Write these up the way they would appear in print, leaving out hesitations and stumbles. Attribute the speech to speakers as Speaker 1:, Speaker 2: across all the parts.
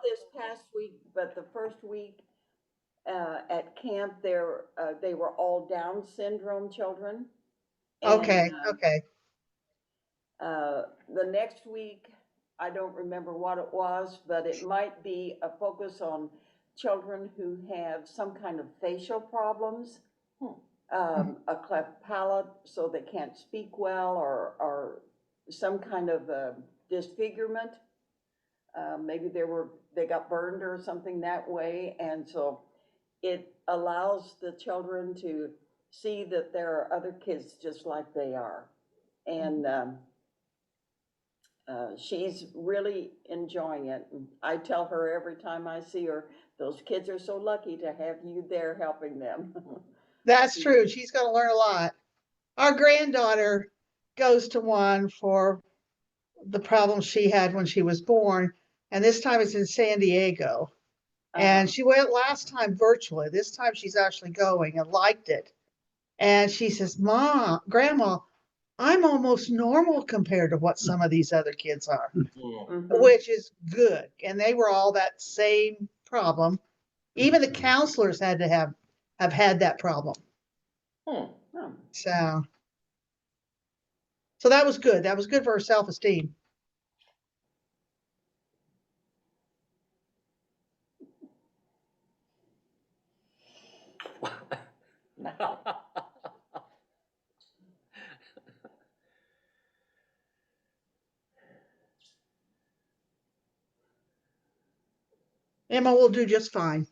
Speaker 1: this past week, but the first week at camp, they were all Down syndrome children.
Speaker 2: Okay,
Speaker 1: And
Speaker 2: okay.
Speaker 1: the next week, I don't remember what it was, but it might be a focus on children who have some kind of facial problems, a cleft palate, so they can't speak well, or some kind of disfigurement. Maybe they got burned or something that way, and so it allows the children to see that there are other kids just like they are. And she's really enjoying it. And I tell her every time I see her, those kids are so lucky to have you there helping them.
Speaker 2: That's true. She's going to learn a lot. Our granddaughter goes to one for the problems she had when she was born, and this time it's in San Diego. And she went last time virtually. This time she's actually going and liked it. And she says, Mom, Grandma, I'm almost normal compared to what some of these other kids are, which is good. And they were all that same problem. Even the counselors had to have had that problem. So that was good. That was good for her self-esteem.
Speaker 3: No.
Speaker 2: Emma will do just fine.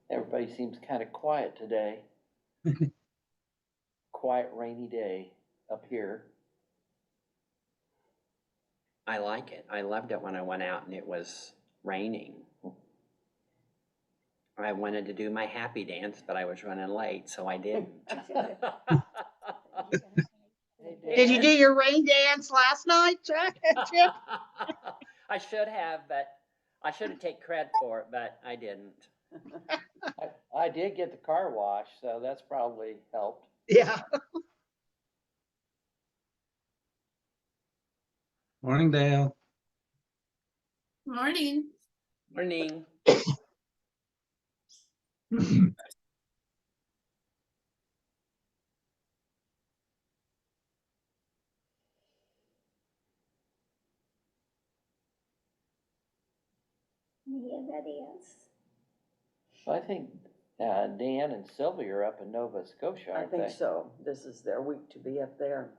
Speaker 3: Everybody seems kind of quiet today. Quiet, rainy day up here.
Speaker 4: I like it. I loved it when I went out and it was raining. I wanted to do my happy dance, but I was running late, so I didn't.
Speaker 2: Did you do your rain dance last night, Chip?
Speaker 4: I should have, but I should have taken credit for it, but I didn't.
Speaker 3: I did get the car washed, so that's probably helped.
Speaker 2: Yeah.
Speaker 5: Morning, Dale.
Speaker 6: Morning.
Speaker 4: Morning.
Speaker 6: Anybody else?
Speaker 3: So I think Dan and Sylvia are up in Nova Scotia,
Speaker 1: I
Speaker 3: aren't
Speaker 1: think
Speaker 3: they?
Speaker 1: so. This is their week to be up there.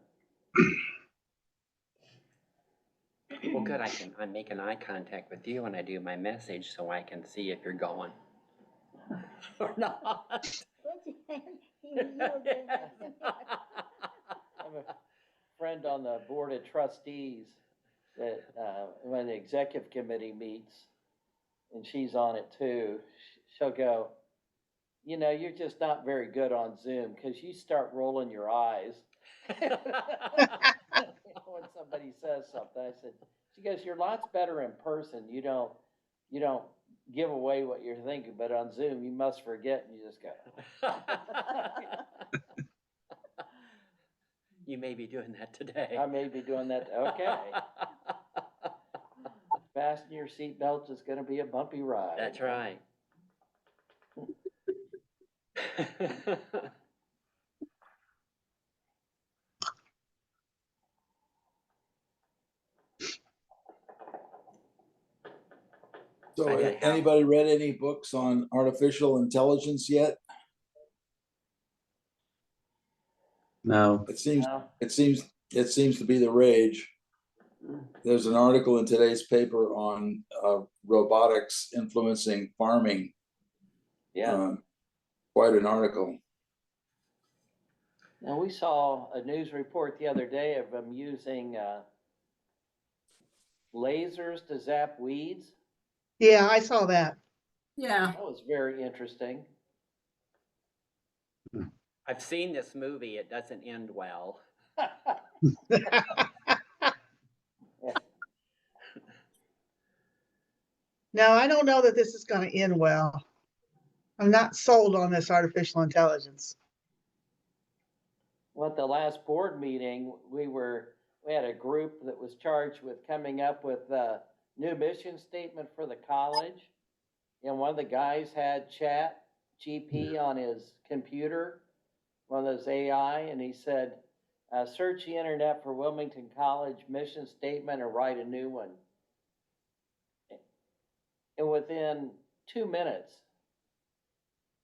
Speaker 4: Well, good. I'm making eye contact with you when I do my message, so I can see if you're going or not.
Speaker 3: I have a friend on the board of trustees that when the executive committee meets, and she's on it too, she'll go, you know, you're just not very good on Zoom because you start rolling your eyes when somebody says something. I said, she goes, you're lots better in person. You don't give away what you're thinking, but on Zoom you must forget and you just go.
Speaker 4: You may be doing that today.
Speaker 3: I may be doing that. Okay. Fasten your seatbelts. It's going to be a bumpy ride.
Speaker 4: That's right.
Speaker 7: So anybody read any books on artificial intelligence yet?
Speaker 5: No.
Speaker 7: It seems to be the rage. There's an article in today's paper on robotics influencing farming.
Speaker 3: Yeah.
Speaker 7: Quite an article.
Speaker 3: Now we saw a news report the other day of them using lasers to zap weeds.
Speaker 2: Yeah, I saw that.
Speaker 6: Yeah.
Speaker 3: That was very interesting.
Speaker 4: I've seen this movie. It doesn't end well.
Speaker 2: No, I don't know that this is going to end well. I'm not sold on this artificial intelligence.
Speaker 3: Well, at the last board meeting, we had a group that was charged with coming up with a new mission statement for the college. And one of the guys had Chat GP on his computer, one of those AI, and he said, search the internet for Wilmington College mission statement and write a new one. And within 2 minutes,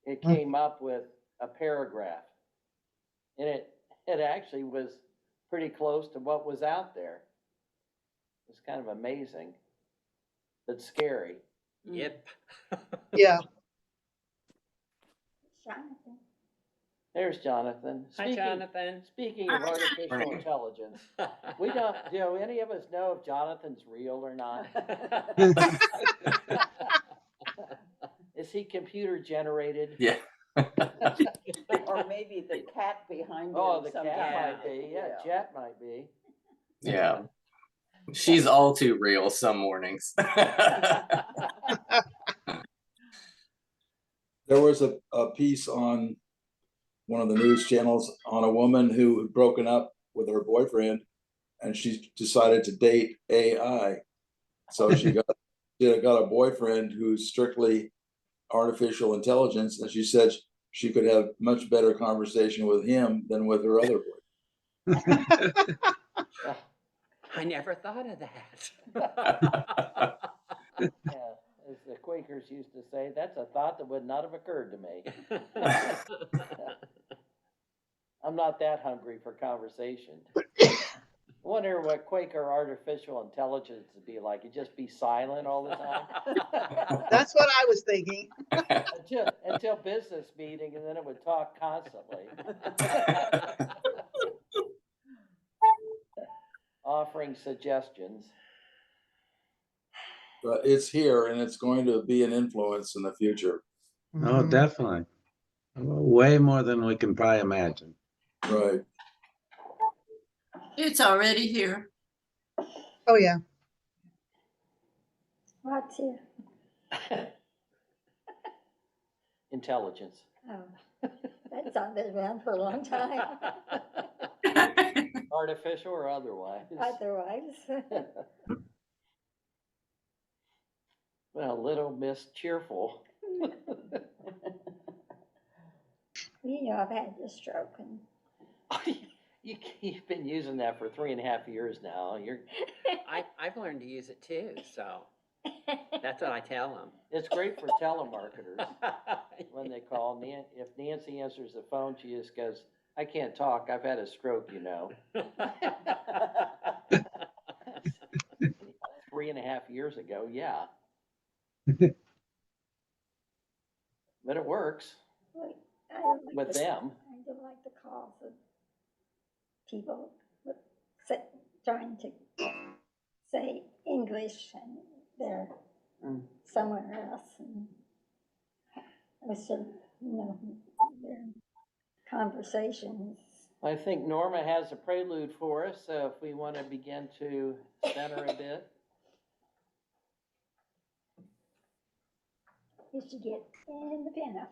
Speaker 3: it came up with a paragraph. And it actually was pretty close to what was out there. It's kind of amazing, but scary.
Speaker 4: Yep.
Speaker 2: Yeah.
Speaker 6: Jonathan.
Speaker 3: There's Jonathan.
Speaker 4: Hi, Jonathan.
Speaker 3: Speaking of artificial intelligence, do any of us know if Jonathan's real or not? Is he computer generated?
Speaker 8: Yeah.
Speaker 1: Or maybe the cat behind him.
Speaker 3: Oh, the cat
Speaker 1: somehow.
Speaker 3: might be. Yeah, Jet might be.
Speaker 8: Yeah. She's all too real some mornings.
Speaker 7: There was a piece on one of the news channels on a woman who had broken up with her boyfriend, and she decided to date AI. So she got a boyfriend who's strictly artificial intelligence, and she said she could have much better conversation with him than with her other boyfriend.
Speaker 4: I never thought of that.
Speaker 3: Yeah, as the Quakers used to say, that's a thought that would not have occurred to me. I'm not that hungry for conversation. I wonder what Quaker artificial intelligence would be like. It'd just be silent all the time.
Speaker 2: That's what I was thinking.
Speaker 3: Until business meeting, and then it would talk constantly. Offering suggestions.
Speaker 7: But it's here, and it's going to be an influence in the future.
Speaker 5: Oh, definitely. Way more than we can probably imagine.
Speaker 7: Right.
Speaker 6: It's already here.
Speaker 2: Oh, yeah.
Speaker 6: What's here?
Speaker 3: Intelligence.
Speaker 6: Oh, that's not been around for a long time.
Speaker 3: Artificial or otherwise.
Speaker 6: Otherwise.
Speaker 3: Well, little Miss Cheerful.
Speaker 6: You know, I've had the stroke and
Speaker 3: You've been using that for 3.5 years now.
Speaker 4: I've learned to use it too, so that's what I tell them.
Speaker 3: It's great for telemarketers when they call. If Nancy answers the phone, she just goes, I can't talk. I've had a stroke, you know. 3.5 years ago, yeah. But it works
Speaker 6: I don't like
Speaker 3: with
Speaker 6: the-
Speaker 3: them.
Speaker 6: I don't like the calls of people trying to say English and they're somewhere else. And I sort of, their conversations.
Speaker 3: I think Norma has a prelude for us, so if we want to begin to center a bit.
Speaker 6: You should get in the piano.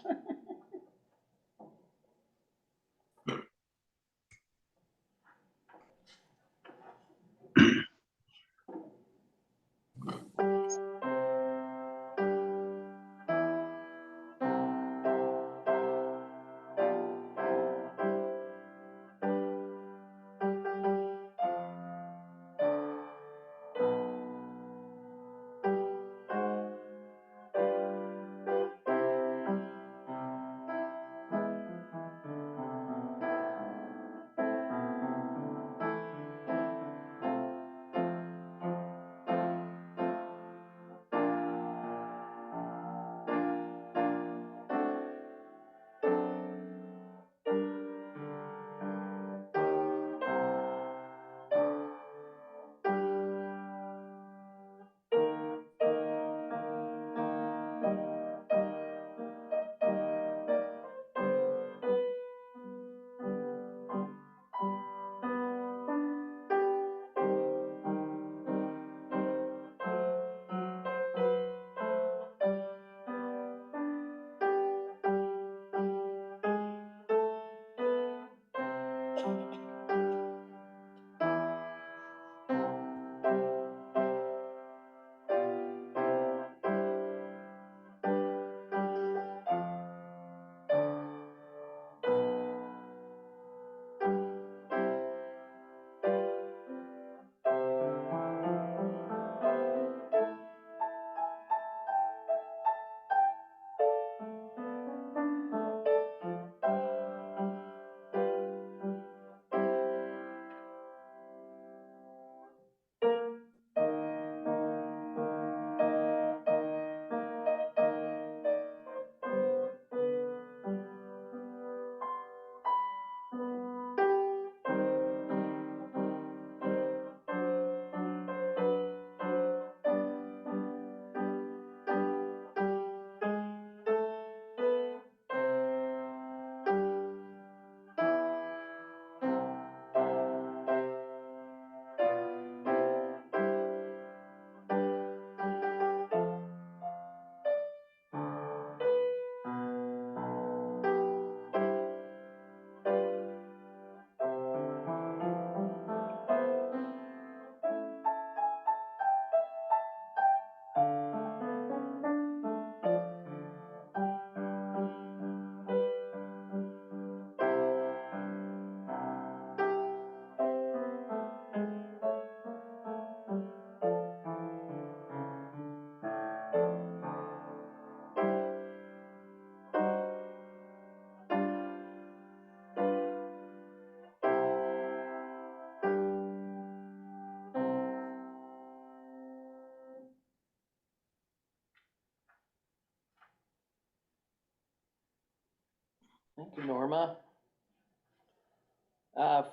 Speaker 3: Thank you, Norma.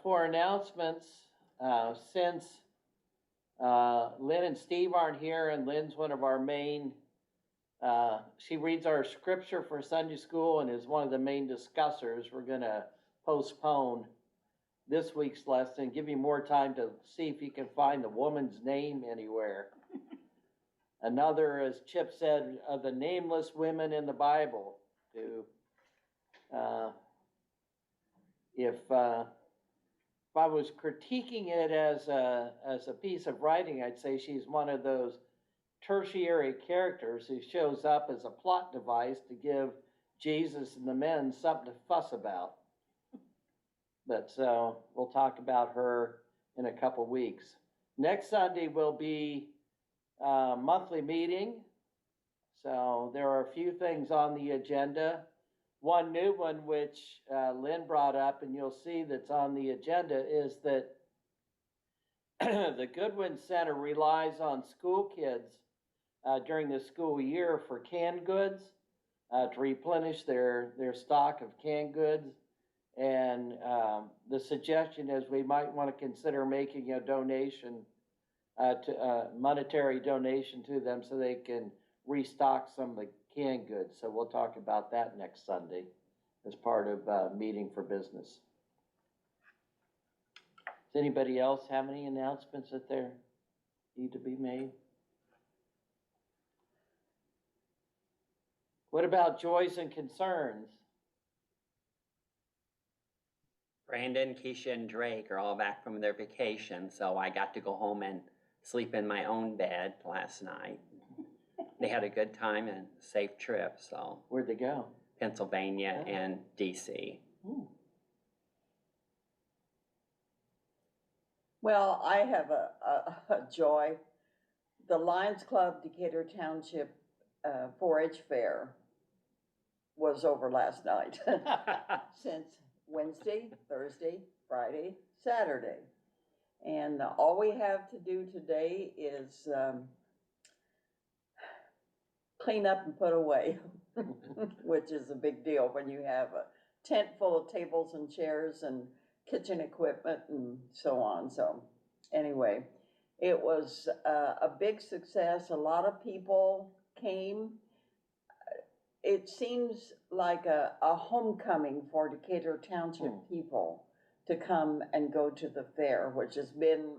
Speaker 3: For announcements, since Lynn and Steve aren't here, and Lynn's one of our main, she reads our scripture for Sunday school and is one of the main discussers, we're going to postpone this week's lesson, give you more time to see if you can find the woman's name anywhere. Another, as Chip said, of the nameless women in the Bible. If I was critiquing it as a piece of writing, I'd say she's one of those tertiary characters who shows up as a plot device to give Jesus and the men something to fuss about. But so we'll talk about her in a couple weeks. Next Sunday will be a monthly meeting. So there are a few things on the agenda. One new one, which Lynn brought up, and you'll see that's on the agenda, is that the Goodwin Center relies on school kids during the school year for canned goods to replenish their stock of canned goods. And the suggestion is we might want to consider making a donation, monetary donation to them so they can restock some of the canned goods. So we'll talk about that next Sunday as part of meeting for business. Does anybody else have any announcements that there need to be made? What about joys and concerns?
Speaker 4: Brandon, Keisha, and Drake are all back from their vacation, so I got to go home and sleep in my own bed last night. They had a good time and safe trip, so.
Speaker 3: Where'd they go?
Speaker 4: Pennsylvania and DC.
Speaker 1: Well, I have a joy. The Lions Club Decatur Township 4-H fair was over last night. Since Wednesday, Thursday, Friday, Saturday. And all we have to do today is clean up and put away, which is a big deal when you have a tent full of tables and chairs and kitchen equipment and so on. So anyway, it was a big success. A lot of people came. It seems like a homecoming for Decatur Township people to come and go to the fair, which has been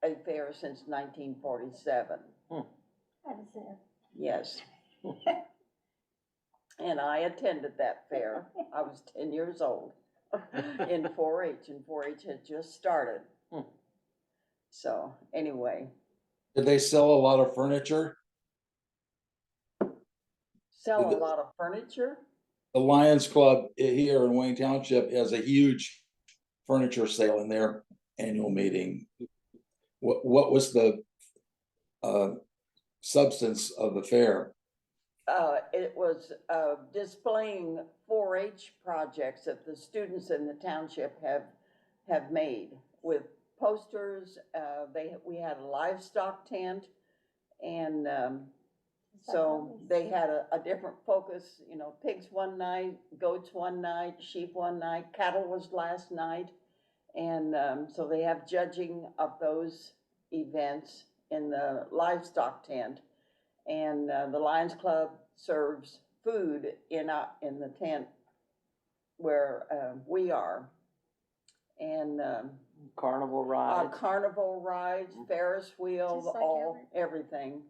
Speaker 1: a fair since 1947.
Speaker 6: I was there.
Speaker 1: Yes. And I attended that fair. I was 10 years old in 4-H, and 4-H had just started. So anyway.
Speaker 7: Did they sell a lot of furniture?
Speaker 1: Sell a lot of furniture?
Speaker 7: The Lions Club here in Wayne Township has a huge furniture sale in their annual meeting. What was the substance of the fair?
Speaker 1: It was displaying 4-H projects that the students in the township have made with posters. We had a livestock tent, and so they had a different focus, you know, pigs one night, goats one night, sheep one night, cattle was last night. And so they have judging of those events in the livestock tent. And the Lions Club serves food in the tent where we are. And
Speaker 3: Carnival rides.
Speaker 1: Carnival rides, Ferris wheels,
Speaker 6: Just like
Speaker 1: everything.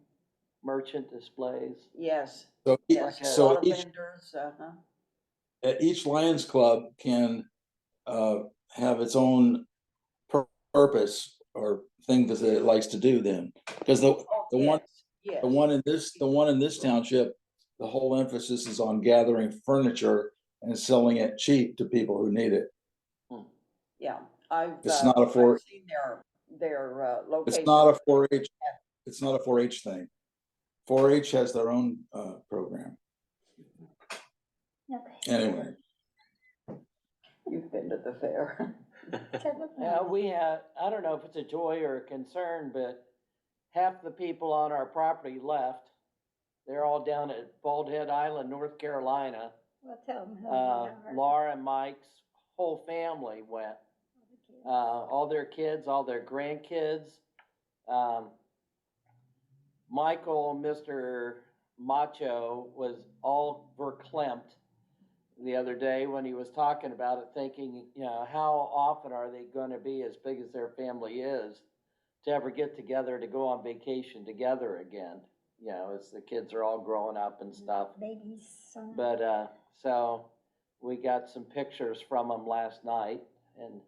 Speaker 3: Merchant displays.
Speaker 1: Yes.
Speaker 7: So,
Speaker 1: Yes, a
Speaker 7: so
Speaker 1: lot of
Speaker 7: each,
Speaker 1: vendors.
Speaker 7: each Lions Club can have its own purpose or thing that it likes to do then, because the one in this township, the whole emphasis is on gathering furniture and selling it cheap to people who need it.
Speaker 1: Yeah, I've
Speaker 7: It's not a
Speaker 1: I've seen their location.
Speaker 7: It's not a 4-H. It's not a 4-H thing. 4-H has their own program.
Speaker 6: Okay.
Speaker 7: Anyway,
Speaker 1: You've been to the fair.
Speaker 3: Yeah, we had, I don't know if it's a joy or a concern, but half the people on our property left. They're all down at Bald Head Island, North Carolina.
Speaker 6: Well, tell them who they are.
Speaker 3: Laura and Mike's whole family went. All their kids, all their grandkids. Michael, Mr. Macho, was all verklempt the other day when he was talking about it, thinking, you know, how often are they going to be as big as their family is to ever get together to go on vacation together again? You know, as the kids are all growing up and stuff.
Speaker 6: Babies. Son.
Speaker 3: But, so we got some pictures from them last night, and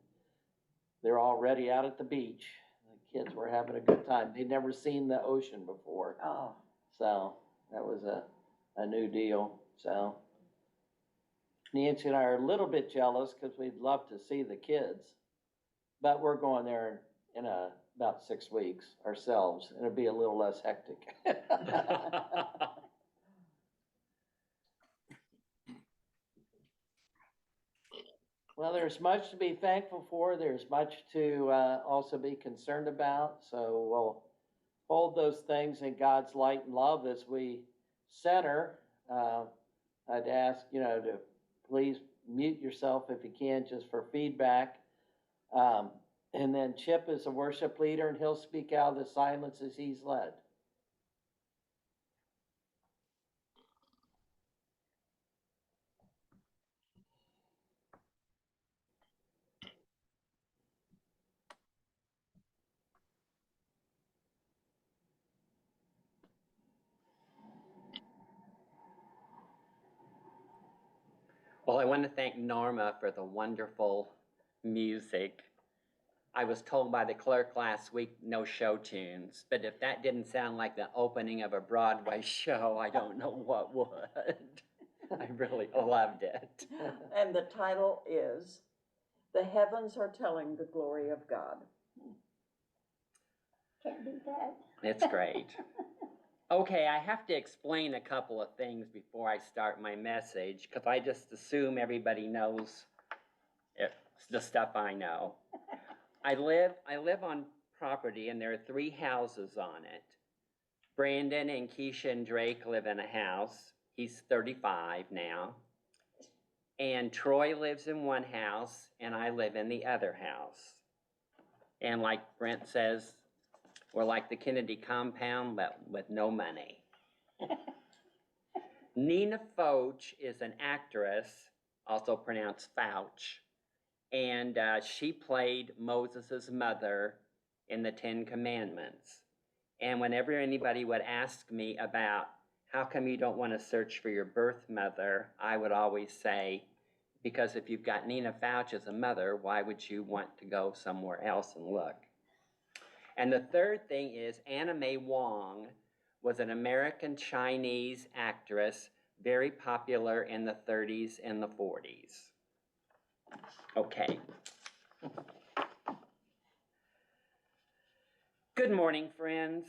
Speaker 3: they're already out at the beach. The kids were having a good time. They'd never seen the ocean before.
Speaker 1: Oh,
Speaker 3: So that was a new deal. So Nancy and I are a little bit jealous because we'd love to see the kids, but we're going there in about 6 weeks ourselves, and it'll be a little less hectic. Well, there's much to be thankful for. There's much to also be concerned about. So we'll hold those things in God's light and love as we center. I'd ask, you know, to please mute yourself if you can, just for feedback. And then Chip is a worship leader, and he'll speak out of the silence as he's led.
Speaker 4: Well, I want to thank Norma for the wonderful music. I was told by the clerk last week, no show tunes, but if that didn't sound like the opening of a Broadway show, I don't know what would. I really loved it.
Speaker 1: and the title is The Heavens Are Telling the Glory of God.
Speaker 6: Can't beat that.
Speaker 4: It's great. Okay, I have to explain a couple of things before I start my message, because I just assume everybody knows the stuff I know. I live on property, and there are 3 houses on it. Brandon and Keisha and Drake live in a house. He's 35 now. And Troy lives in one house, and I live in the other house. And like Brent says, we're like the Kennedy compound, but with no money. Nina Foch is an actress, also pronounced Fouch, and she played Moses' mother in the 10 Commandments. And whenever anybody would ask me about how come you don't want to search for your birth mother, I would always say, because if you've got Nina Fouch as a mother, why would you want to go somewhere else and look? And the third thing is Anna May Wong was an American Chinese actress, very popular in the 30s and the 40s. Okay. Good morning, friends.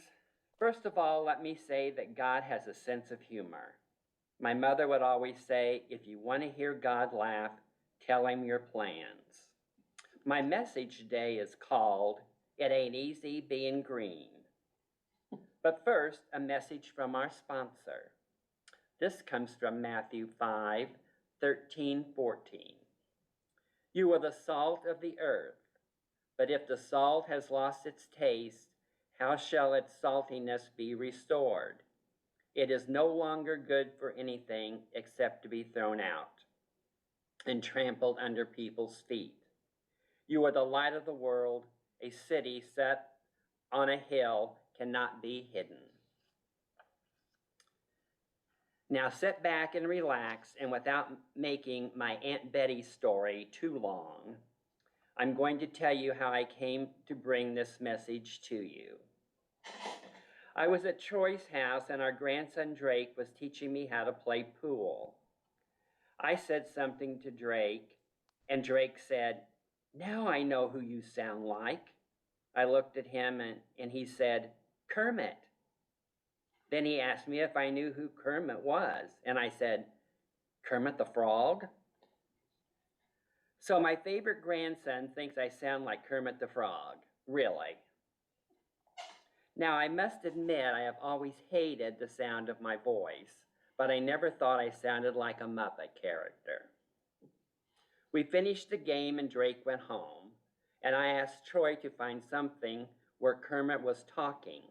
Speaker 4: First of all, let me say that God has a sense of humor. My mother would always say, if you want to hear God laugh, tell him your plans. My message today is called, It Ain't Easy Being Green. But first, a message from our sponsor. This comes from Matthew 5:13-14. You are the salt of the earth, but if the salt has lost its taste, how shall its saltiness be restored? It is no longer good for anything except to be thrown out and trampled under people's feet. You are the light of the world. A city set on a hill cannot be hidden. Now sit back and relax, and without making my Aunt Betty's story too long, I'm going to tell you how I came to bring this message to you. I was at Troy's house, and our grandson Drake was teaching me how to play pool. I said something to Drake, and Drake said, "Now I know who you sound like." I looked at him, and he said, "Kermit." Then he asked me if I knew who Kermit was, and I said, "Kermit the Frog?" So my favorite grandson thinks I sound like Kermit the Frog, really. Now I must admit I have always hated the sound of my voice, but I never thought I sounded like a Muppet character. We finished the game and Drake went home, and I asked Troy to find something where Kermit was talking.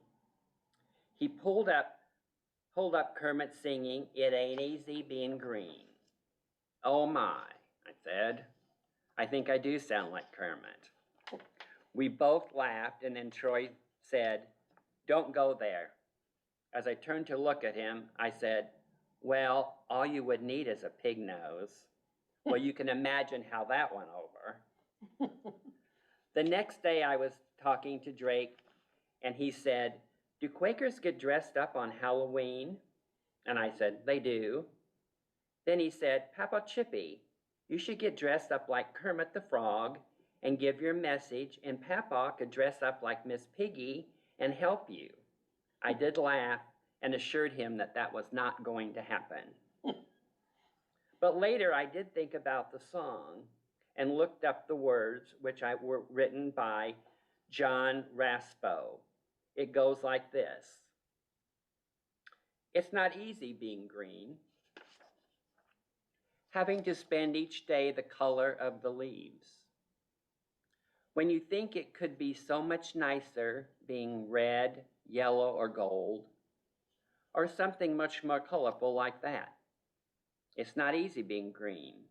Speaker 4: He pulled up Kermit singing, "It Ain't Easy Being Green." "Oh my," I said. "I think I do sound like Kermit." We both laughed, and then Troy said, "Don't go there." As I turned to look at him, I said, "Well, all you would need is a pig nose." Well, you can imagine how that went over. The next day I was talking to Drake, and he said, "Do Quakers get dressed up on Halloween?" And I said, "They do." Then he said, "Papa Chippy, you should get dressed up like Kermit the Frog and give your message, and Papa could dress up like Miss Piggy and help you." I did laugh and assured him that that was not going to happen. But later I did think about the song and looked up the words, which were written by John Raspo. It goes like this: "It's not easy being green, having to spend each day the color of the leaves. When you think it could be so much nicer being red, yellow, or gold, or something much more colorful like that. It's not easy being green.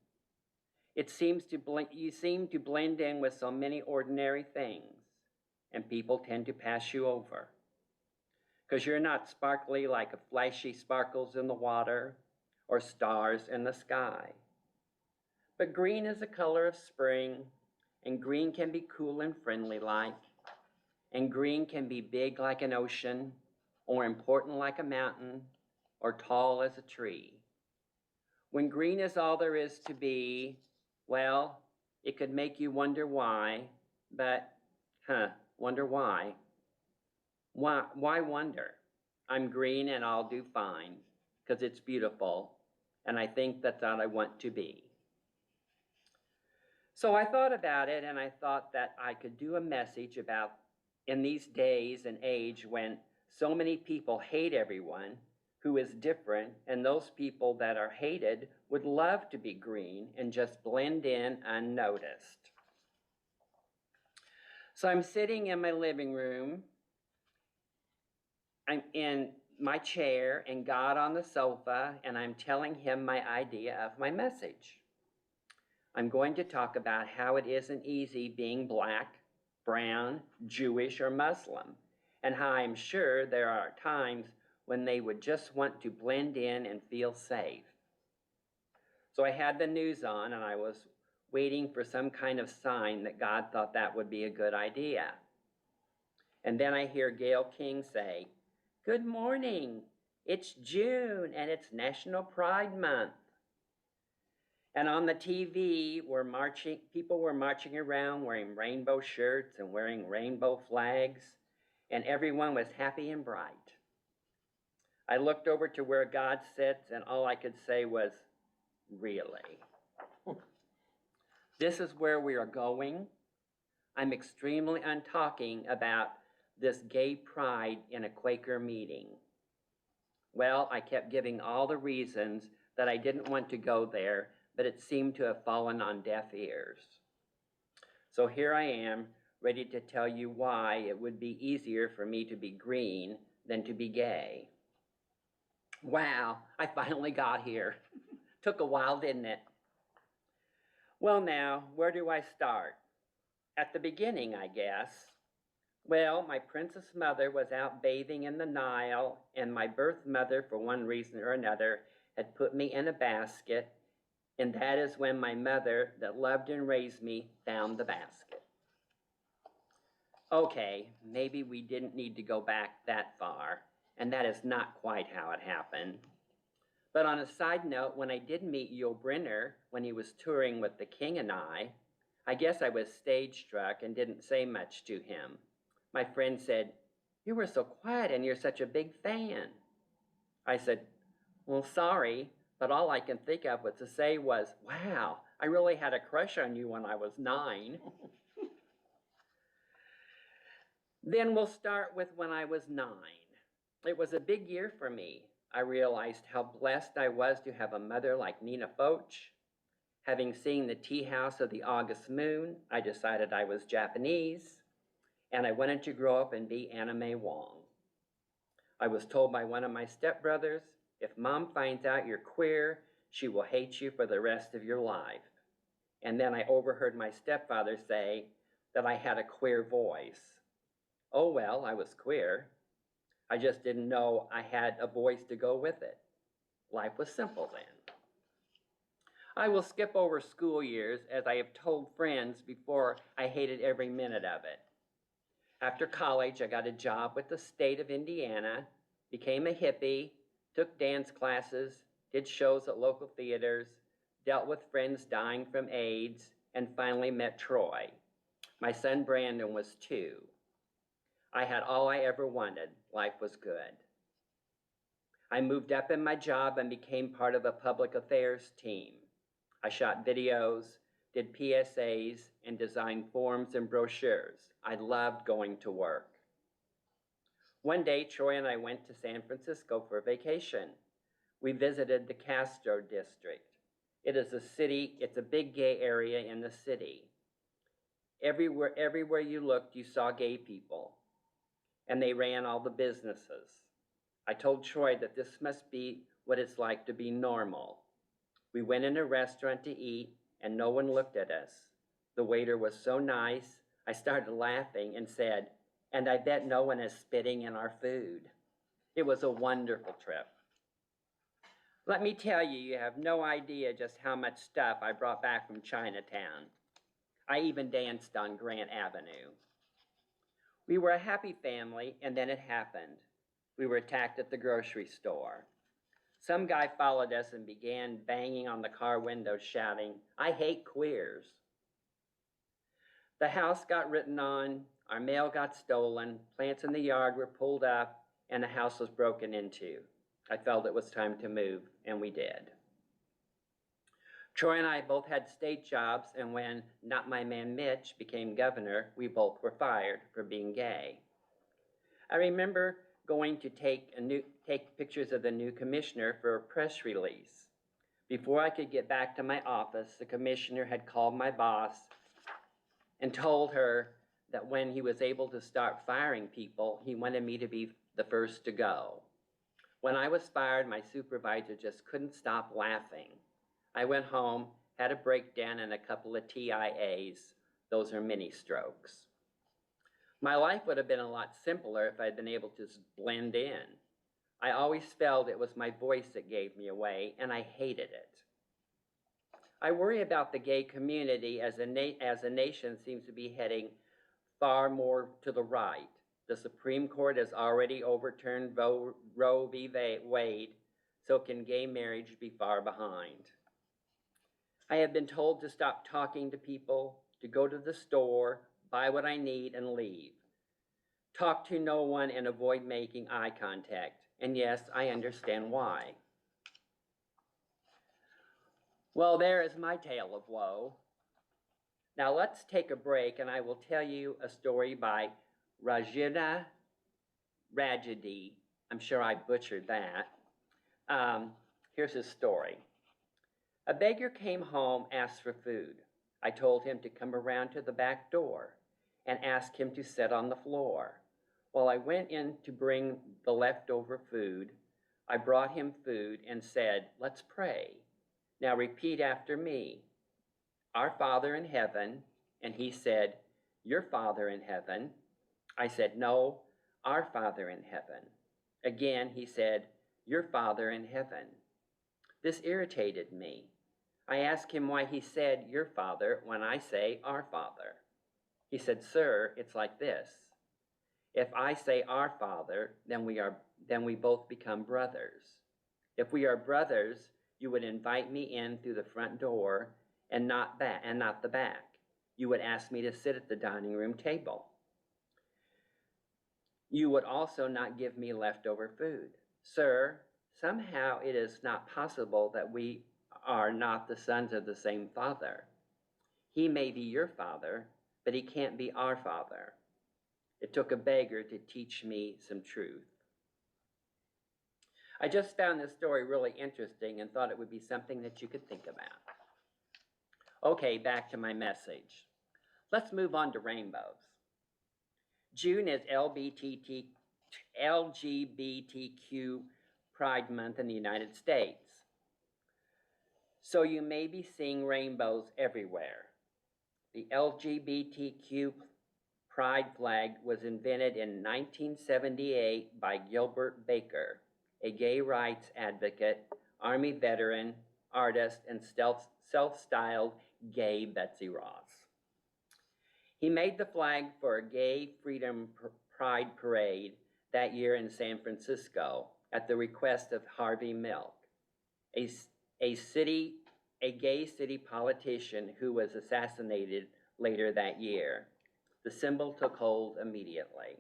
Speaker 4: You seem to blend in with so many ordinary things, and people tend to pass you over. Because you're not sparkly like a flashy sparkles in the water or stars in the sky. But green is the color of spring, and green can be cool and friendly like, and green can be big like an ocean, or important like a mountain, or tall as a tree. When green is all there is to be, well, it could make you wonder why, but, wonder why? Why wonder? I'm green and I'll do fine, because it's beautiful, and I think that's what I want to be." So I thought about it, and I thought that I could do a message about, in these days and age when so many people hate everyone who is different, and those people that are hated would love to be green and just blend in unnoticed. So I'm sitting in my living room. I'm in my chair and God on the sofa, and I'm telling him my idea of my message. I'm going to talk about how it isn't easy being black, brown, Jewish, or Muslim, and how I'm sure there are times when they would just want to blend in and feel safe. So I had the news on, and I was waiting for some kind of sign that God thought that would be a good idea. And then I hear Gail King say, "Good morning. It's June, and it's National Pride Month." And on the TV, people were marching around wearing rainbow shirts and wearing rainbow flags, and everyone was happy and bright. I looked over to where God sits, and all I could say was, "Really? This is where we are going?" I'm extremely untalking about this gay pride in a Quaker meeting. Well, I kept giving all the reasons that I didn't want to go there, but it seemed to have fallen on deaf ears. So here I am, ready to tell you why it would be easier for me to be green than to be gay. Wow, I finally got here. Took a while, didn't it? Well now, where do I start? At the beginning, I guess. Well, my princess mother was out bathing in the Nile, and my birth mother, for one reason or another, had put me in a basket, and that is when my mother, that loved and raised me, found the basket. Okay, maybe we didn't need to go back that far, and that is not quite how it happened. But on a side note, when I did meet Yul Brynner when he was touring with the King and I guess I was stage struck and didn't say much to him. My friend said, "You were so quiet and you're such a big fan." I said, "Well, sorry, but all I can think of to say was, wow, I really had a crush on you when I was 9. Then we'll start with when I was 9. It was a big year for me. I realized how blessed I was to have a mother like Nina Foch. Having seen the tea house of the August moon, I decided I was Japanese, and I wanted to grow up and be Anna May Wong. I was told by one of my stepbrothers, if Mom finds out you're queer, she will hate you for the rest of your life. And then I overheard my stepfather say that I had a queer voice. Oh well, I was queer. I just didn't know I had a voice to go with it. Life was simple then. I will skip over school years, as I have told friends before. I hated every minute of it. After college, I got a job with the state of Indiana, became a hippie, took dance classes, did shows at local theaters, dealt with friends dying from AIDS, and finally met Troy. My son Brandon was 2. I had all I ever wanted. Life was good. I moved up in my job and became part of a public affairs team. I shot videos, did PSAs, and designed forms and brochures. I loved going to work. One day, Troy and I went to San Francisco for vacation. We visited the Castro district. It's a big gay area in the city. Everywhere you looked, you saw gay people, and they ran all the businesses. I told Troy that this must be what it's like to be normal. We went in a restaurant to eat, and no one looked at us. The waiter was so nice, I started laughing and said, "And I bet no one is spitting in our food." It was a wonderful trip. Let me tell you, you have no idea just how much stuff I brought back from Chinatown. I even danced on Grant Avenue. We were a happy family, and then it happened. We were attacked at the grocery store. Some guy followed us and began banging on the car window, shouting, "I hate queers." The house got written on, our mail got stolen, plants in the yard were pulled up, and the house was broken into. I felt it was time to move, and we did. Troy and I both had state jobs, and when Not My Man Mitch became governor, we both were fired for being gay. I remember going to take pictures of the new commissioner for a press release. Before I could get back to my office, the commissioner had called my boss and told her that when he was able to start firing people, he wanted me to be the first to go. When I was fired, my supervisor just couldn't stop laughing. I went home, had a breakdown and a couple of TIAs. Those are mini strokes. My life would have been a lot simpler if I'd been able to blend in. I always felt it was my voice that gave me away, and I hated it. I worry about the gay community as a nation seems to be heading far more to the right. The Supreme Court has already overturned Roe v. Wade, so can gay marriage be far behind? I have been told to stop talking to people, to go to the store, buy what I need, and leave. Talk to no one and avoid making eye contact. And yes, I understand why. Well, there is my tale of woe. Now let's take a break, and I will tell you a story by Rajita Rajadi. I'm sure I butchered that. Here's his story. A beggar came home, asked for food. I told him to come around to the back door and asked him to sit on the floor. While I went in to bring the leftover food, I brought him food and said, "Let's pray. Now repeat after me. Our Father in heaven." And he said, "Your Father in heaven." I said, "No, our Father in heaven." Again, he said, "Your Father in heaven." This irritated me. I asked him why he said "your Father" when I say "our Father." He said, "Sir, it's like this. If I say "our Father," then we both become brothers. If we are brothers, you would invite me in through the front door and not the back. You would ask me to sit at the dining room table. You would also not give me leftover food. Sir, somehow it is not possible that we are not the sons of the same Father. He may be your Father, but he can't be our Father. It took a beggar to teach me some truth. I just found this story really interesting and thought it would be something that you could think about. Okay, back to my message. Let's move on to rainbows. June is LGBTQ Pride Month in the United States. So you may be seeing rainbows everywhere. The LGBTQ Pride flag was invented in 1978 by Gilbert Baker, a gay rights advocate, Army veteran, artist, and self-styled gay Betsy Ross. He made the flag for a gay freedom pride parade that year in San Francisco at the request of Harvey Milk, a gay city politician who was assassinated later that year. The symbol took hold immediately.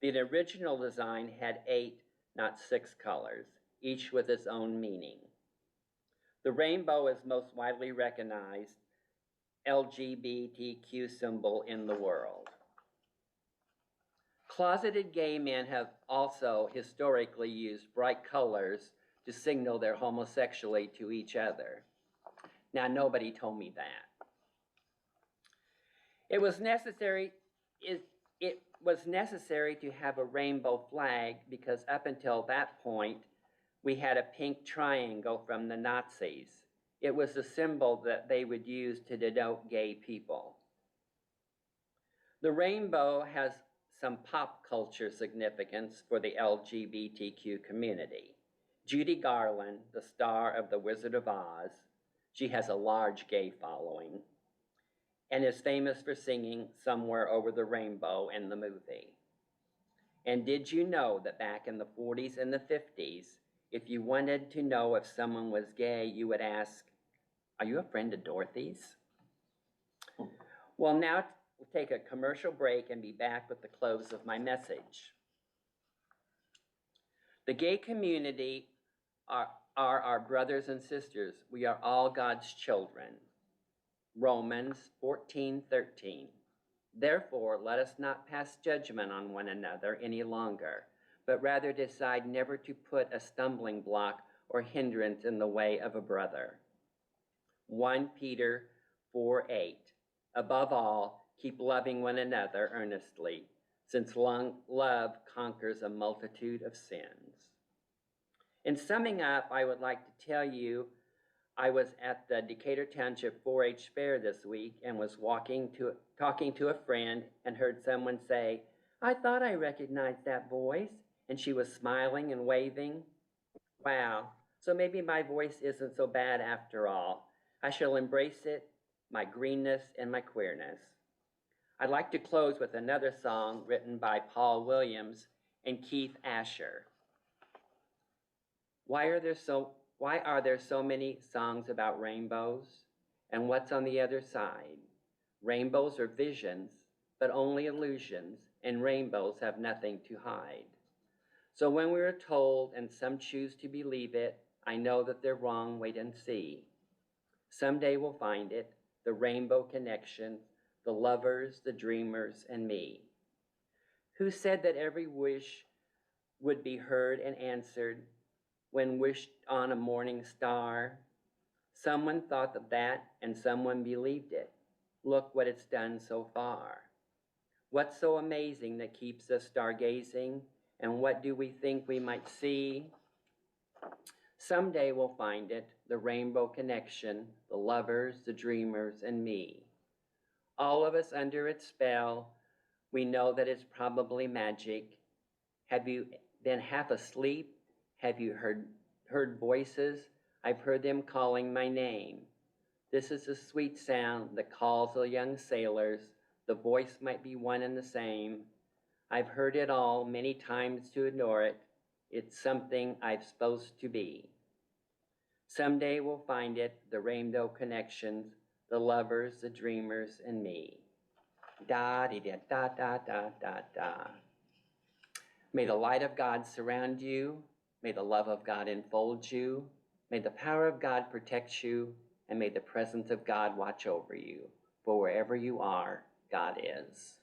Speaker 4: The original design had 8, not 6 colors, each with its own meaning. The rainbow is most widely recognized LGBTQ symbol in the world. Closeted gay men have also historically used bright colors to signal their homosexuality to each other. Now, nobody told me that. It was necessary to have a rainbow flag because up until that point, we had a pink triangle from the Nazis. It was a symbol that they would use to denote gay people. The rainbow has some pop culture significance for the LGBTQ community. Judy Garland, the star of The Wizard of Oz, she has a large gay following and is famous for singing Somewhere Over the Rainbow in the movie. And did you know that back in the 40s and the 50s, if you wanted to know if someone was gay, you would ask, "Are you a friend of Dorothy's?" Well, now we'll take a commercial break and be back with the close of my message. The gay community are our brothers and sisters. We are all God's children. Romans 14:13. Therefore, let us not pass judgment on one another any longer, but rather decide never to put a stumbling block or hindrance in the way of a brother. 1 Peter 4:8. Above all, keep loving one another earnestly, since love conquers a multitude of sins. In summing up, I would like to tell you I was at the Decatur Township 4-H fair this week and was talking to a friend and heard someone say, "I thought I recognized that voice," and she was smiling and waving. Wow, so maybe my voice isn't so bad after all. I shall embrace it, my greenness and my queerness. I'd like to close with another song written by Paul Williams and Keith Asher. Why are there so many songs about rainbows? And what's on the other side? Rainbows are visions, but only illusions, and rainbows have nothing to hide. So when we are told, and some choose to believe it, I know that they're wrong, wait and see. Someday we'll find it, the rainbow connection, the lovers, the dreamers, and me. Who said that every wish would be heard and answered when wished on a morning star? Someone thought of that and someone believed it. Look what it's done so far. What's so amazing that keeps us stargazing? And what do we think we might see? Someday we'll find it, the rainbow connection, the lovers, the dreamers, and me. All of us under its spell, we know that it's probably magic. Have you been half asleep? Have you heard voices? I've heard them calling my name. This is a sweet sound that calls the young sailors. The voice might be one and the same. I've heard it all many times to ignore it. It's something I'm supposed to be. Someday we'll find it, the rainbow connections, the lovers, the dreamers, and me. Da-dee-da-da-da-da-da-da. May the light of God surround you. May the love of God enfold you. May the power of God protect you. And may the presence of God watch over you. For wherever you are, God is.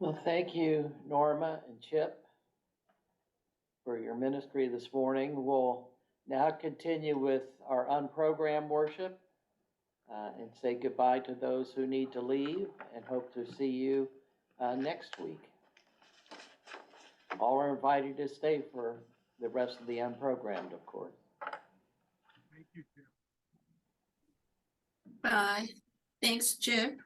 Speaker 3: Well, thank you, Norma and Chip, for your ministry this morning. We'll now continue with our unprogrammed worship and say goodbye to those who need to leave and hope to see you next week. All are invited to stay for the rest of the unprogrammed, of course.
Speaker 9: Bye. Thanks, Chip.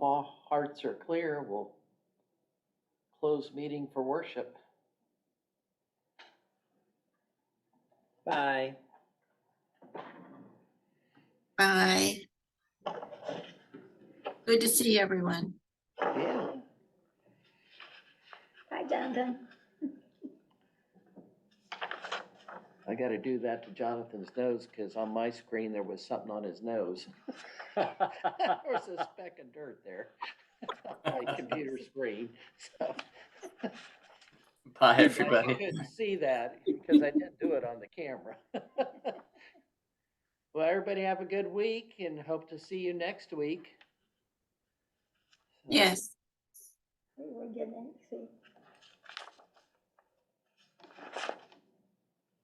Speaker 3: all hearts are clear, we'll close meeting for worship.
Speaker 4: Bye.
Speaker 9: Bye. Good to see everyone.
Speaker 3: Yeah.
Speaker 6: Hi, Jonathan.
Speaker 3: I gotta do that to Jonathan's nose, cause on my screen, there was something on his nose. There was a speck of dirt there. on My computer screen, so.
Speaker 8: Bye,
Speaker 3: You
Speaker 8: everybody.
Speaker 3: couldn't see that, because I didn't do it on the camera. Well, everybody have a good week and hope to see you next week.
Speaker 9: Yes.
Speaker 6: We were getting next week.